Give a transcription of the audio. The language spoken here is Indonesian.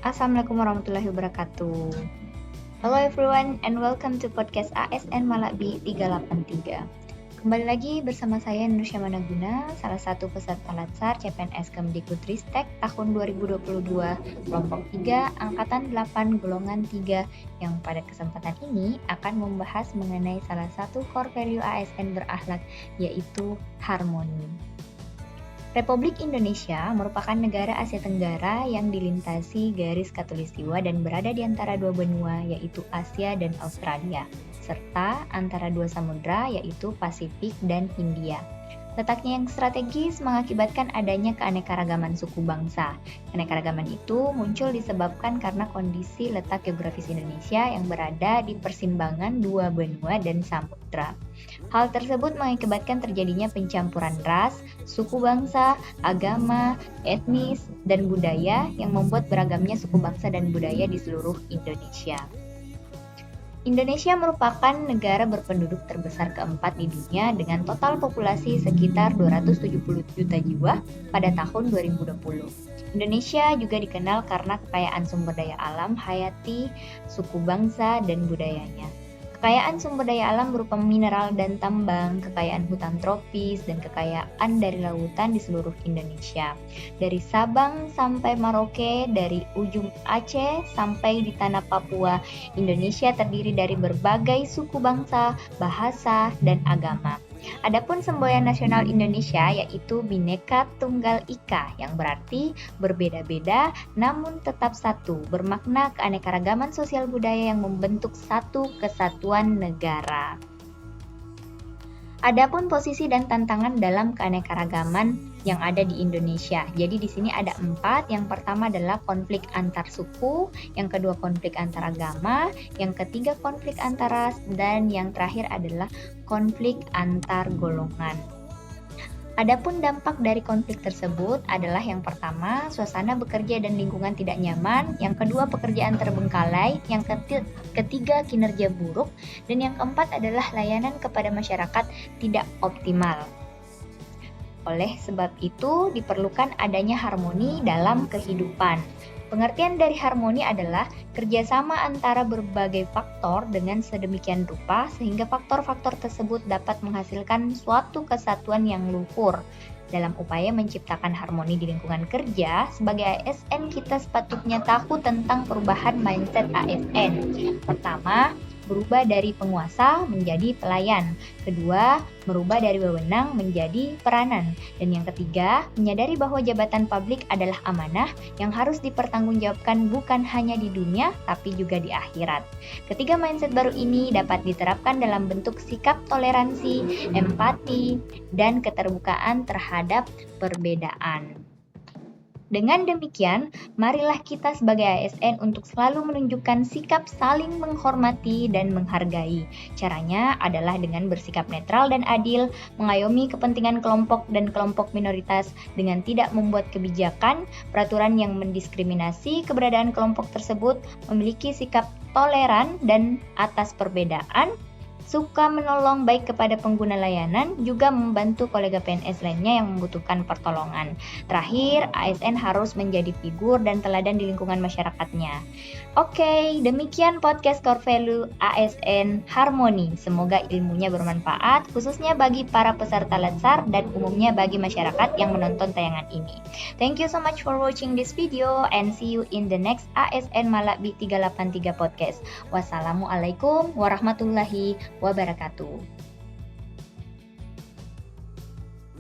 Assalamualaikum warahmatullahi wabarakatuh. Hello everyone and welcome to podcast ASN Malabi 383. Kembali lagi bersama saya Nursyah Managuna, salah satu peserta Latsar CPNS Kemdikbudristek tahun 2022, kelompok 3, angkatan 8, golongan 3, yang pada kesempatan ini akan membahas mengenai salah satu core value ASN berakhlak, yaitu harmoni. Republik Indonesia merupakan negara Asia Tenggara yang dilintasi garis khatulistiwa dan berada di antara dua benua, yaitu Asia dan Australia, serta antara dua samudra, yaitu Pasifik dan Hindia. Letaknya yang strategis mengakibatkan adanya keanekaragaman suku bangsa. Keanekaragaman itu muncul disebabkan karena kondisi letak geografis Indonesia yang berada di persimpangan dua benua dan samudra. Hal tersebut mengakibatkan terjadinya pencampuran ras, suku bangsa, agama, etnis, dan budaya yang membuat beragamnya suku bangsa dan budaya di seluruh Indonesia. Indonesia merupakan negara berpenduduk terbesar keempat di dunia dengan total populasi sekitar 270 juta jiwa pada tahun 2020. Indonesia juga dikenal karena kekayaan sumber daya alam, hayati, suku bangsa, dan budayanya. Kekayaan sumber daya alam berupa mineral dan tambang, kekayaan hutan tropis, dan kekayaan dari lautan di seluruh Indonesia. Dari Sabang sampai Merauke, dari ujung Aceh sampai di tanah Papua, Indonesia terdiri dari berbagai suku bangsa, bahasa, dan agama. Adapun semboyan nasional Indonesia yaitu Bhinneka Tunggal Ika, yang berarti berbeda-beda namun tetap satu, bermakna keanekaragaman sosial budaya yang membentuk satu kesatuan negara. Adapun posisi dan tantangan dalam keanekaragaman yang ada di Indonesia. Jadi di sini ada 4. Yang pertama adalah konflik antar suku, yang kedua konflik antar agama, yang ketiga konflik antar ras, dan yang terakhir adalah konflik antar golongan. Adapun dampak dari konflik tersebut adalah yang pertama, suasana bekerja dan lingkungan tidak nyaman, yang kedua pekerjaan terbengkalai, yang ketiga kinerja buruk, dan yang keempat adalah layanan kepada masyarakat tidak optimal. Oleh sebab itu, diperlukan adanya harmoni dalam kehidupan. Pengertian dari harmoni adalah kerjasama antara berbagai faktor dengan sedemikian rupa sehingga faktor-faktor tersebut dapat menghasilkan suatu kesatuan yang luhur. Dalam upaya menciptakan harmoni di lingkungan kerja, sebagai ASN kita sepatutnya tahu tentang perubahan mindset ASN. Pertama, berubah dari penguasa menjadi pelayan. Kedua, merubah dari wewenang menjadi peranan. Dan yang ketiga, menyadari bahwa jabatan publik adalah amanah yang harus dipertanggungjawabkan bukan hanya di dunia, tapi juga di akhirat. Ketiga mindset baru ini dapat diterapkan dalam bentuk sikap toleransi, empati, dan keterbukaan terhadap perbedaan. Dengan demikian, marilah kita sebagai ASN untuk selalu menunjukkan sikap saling menghormati dan menghargai. Caranya adalah dengan bersikap netral dan adil, mengayomi kepentingan kelompok dan kelompok minoritas dengan tidak membuat kebijakan, peraturan yang mendiskriminasi keberadaan kelompok tersebut, memiliki sikap toleran dan atas perbedaan, suka menolong baik kepada pengguna layanan, juga membantu kolega PNS lainnya yang membutuhkan pertolongan. Terakhir, ASN harus menjadi figur dan teladan di lingkungan masyarakatnya. Oke, demikian podcast Core Value ASN Harmoni. Semoga ilmunya bermanfaat, khususnya bagi para peserta Latsar dan umumnya bagi masyarakat yang menonton tayangan ini. Thank you so much for watching this video and see you in the next ASN Malabi 383 podcast. Wassalamualaikum warahmatullahi wabarakatuh.